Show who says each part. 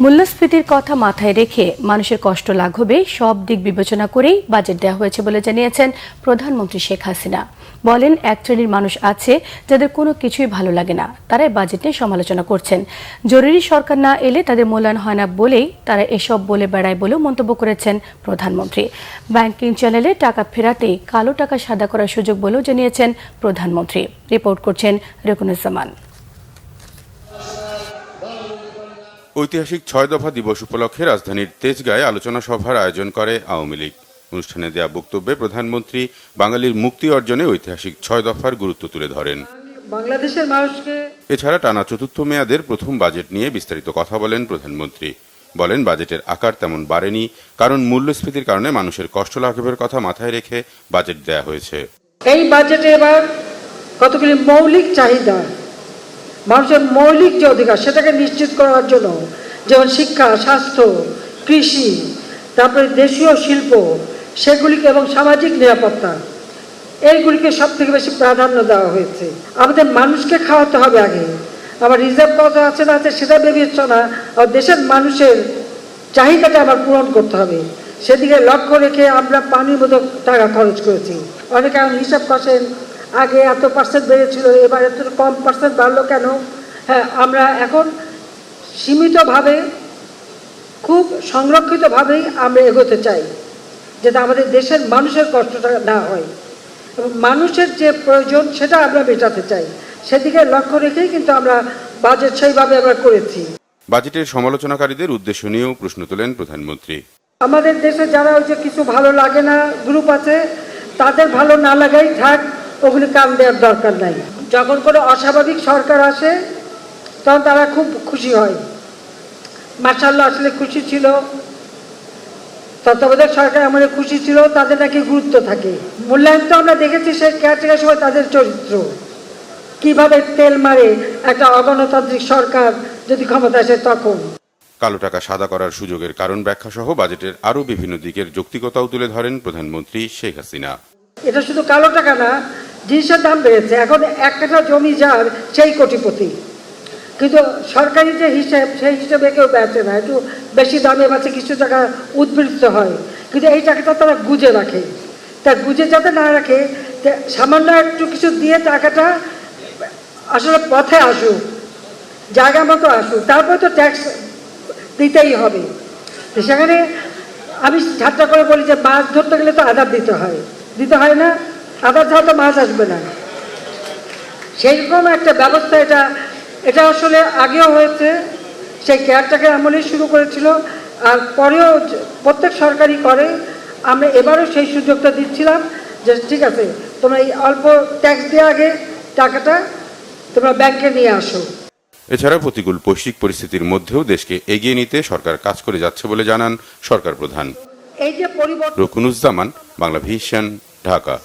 Speaker 1: মূল্যস্ফীতির কথা মাথায় রেখে মানুষের কষ্ট লাঘবে সব দিক বিবেচনা করেই বাজেট দেওয়া হয়েছে বলে জানিয়েছেন প্রধানমন্ত্রী শেখ হাসিনা। বলেন, এক শ্রেণীর মানুষ আছে যাদের কোনো কিছুই ভালো লাগে না, তারাই বাজেট নিয়ে সমালোচনা করছেন। জরুরি সরকার না এলে তাদের মূল্যায়ন হয় না বলেই তারা এসব বলে বেড়ায় বলেও মন্তব্য করেছেন প্রধানমন্ত্রী। ব্যাংকিং চ্যানেলে টাকা ফেরাতে কালো টাকা সাদা করার সুযোগ বলেও জানিয়েছেন প্রধানমন্ত্রী। রিপোর্ট করছেন রকুনুজ্জামান।
Speaker 2: ঐতিহাসিক ৬ দফা দিবস উপলক্ষে রাজধানীর তেজগাঁয়ে আলোচনা সভার আয়োজন করে আওয়ামী লীগ। অনুষ্ঠানে দেয়া বক্তব্যে প্রধানমন্ত্রী বাঙালির মুক্তি অর্জনে ঐতিহাসিক ৬ দফার গুরুত্ব তুলে ধরেন।
Speaker 3: বাংলাদেশের মানুষকে
Speaker 2: এছাড়া টানা চতুর্থ মেয়াদের প্রথম বাজেট নিয়ে বিস্তারিত কথা বলেন প্রধানমন্ত্রী। বলেন, বাজেটের আকার তেমন বাড়েনি, কারণ মূল্যস্ফীতির কারণে মানুষের কষ্ট লাঘবের কথা মাথায় রেখে বাজেট দেয়া হয়েছে।
Speaker 3: এই বাজেটে এবার কতগুলি মৌলিক চাহিদা, মানুষের মৌলিক যে অধিকার সেটাকে নিশ্চিত করার জন্য, যেমন শিক্ষা, স্বাস্থ্য, কৃষি, তারপরে দেশীয় শিল্প, সেগুলিকে এবং সামাজিক নিরাপত্তা, এইগুলিকে সব থেকে বেশি প্রাধান্য দেওয়া হয়েছে। আমাদের মানুষকে খাওয়াতে হবে আগে, আবার রিজার্ভ কত আছে না আছে সেটা বিবেচনা, আর দেশের মানুষের চাহিদাটা আবার পূরণ করতে হবে, সেদিকে লক্ষ্য রেখে আমরা পানির মতো টাকা খরচ করেছি। অনেকে এখন হিসাব করেন, আগে এত পার্সেন্ট বেড়েছিল, এবার এত কম পার্সেন্ট বাড়লো কেন? হ্যাঁ, আমরা এখন সীমিতভাবে, খুব সংরক্ষিতভাবেই আমরা এগোতে চাই, যাতে আমাদের দেশের মানুষের কষ্টটা না হয় এবং মানুষের যে প্রয়োজন সেটা আমরা মেটাতে চাই। সেদিকে লক্ষ্য রেখেই কিন্তু আমরা বাজেট সেইভাবে আমরা করেছি।
Speaker 2: বাজেটের সমালোচনাকারীদের উদ্দেশ্য নিয়েও প্রশ্ন তোলেন প্রধানমন্ত্রী।
Speaker 3: আমাদের দেশে যারা ওই যে কিছু ভালো লাগে না গ্রুপ আছে, তাদের ভালো না লাগাই থাক, ওগুলি কান দেওয়ার দরকার নাই। যখন কোনো অস্বাভাবিক সরকার আসে তখন তারা খুব খুশি হয়। মাশাআল্লাহ, আসলে খুশি ছিল, তত্ত্বাবধায়ক সরকার আমাদের খুশি ছিল, তাদের নাকি গুরুত্ব থাকে। মূল্যায়ন তো আমরা দেখেছি সেই কেয়ারটেকার সময় তাদের চরিত্র কিভাবে তেল মারে একটা অগণতান্ত্রিক সরকার যদি ক্ষমতা আসে তখন।
Speaker 2: কালো টাকা সাদা করার সুযোগের কারণ ব্যাখ্যা সহ বাজেটের আরও বিভিন্ন দিকের যৌক্তিকতাও তুলে ধরেন প্রধানমন্ত্রী শেখ হাসিনা।
Speaker 3: এটা শুধু কালো টাকা না, জিনিসের দাম বেড়েছে। এখন এক কাঠা জমি যার সেই কোটিপতি, কিন্তু সরকারি যে হিসেব সেই হিসেবে কেউ বেচে না, একটু বেশি দামে বেচে, কিছু টাকা উদ্বৃত্ত হয়, কিন্তু এই টাকাটা তারা গুজে রাখে। তা গুজে যাতে না রাখে, সামান্য একটু কিছু দিয়ে টাকাটা আসলে পথে আসুক, জায়গা মতো আসুক, তারপরে তো ট্যাক্স দিতেই হবে। সেখানে আমি ঠাট্টা করে বলি যে মাছ ধরতে গেলে তো আধার দিতে হয় না, আধার ছাড়া তো মাছ আসবে না। সেইরকম একটা ব্যবস্থা এটা আসলে আগেও হয়েছে, সেই কেয়ারটেকার আমলেই শুরু করেছিল, আর পরেও প্রত্যেক সরকারই করে। আমরা এবারও সেই সুযোগটা দিচ্ছিলাম যে ঠিক আছে, তোমরা এই অল্প ট্যাক্স দিয়ে আগে টাকাটা তোমরা ব্যাংকে নিয়ে আসো।
Speaker 2: এছাড়া প্রতিকূল বৈশ্বিক পরিস্থিতির মধ্যেও দেশকে এগিয়ে নিতে সরকার কাজ করে যাচ্ছে বলে জানান সরকার প্রধান।
Speaker 3: এই যে পরিবর্তন।
Speaker 2: রকুনুজ্জামান, বাংলাভিশন, ঢাকা।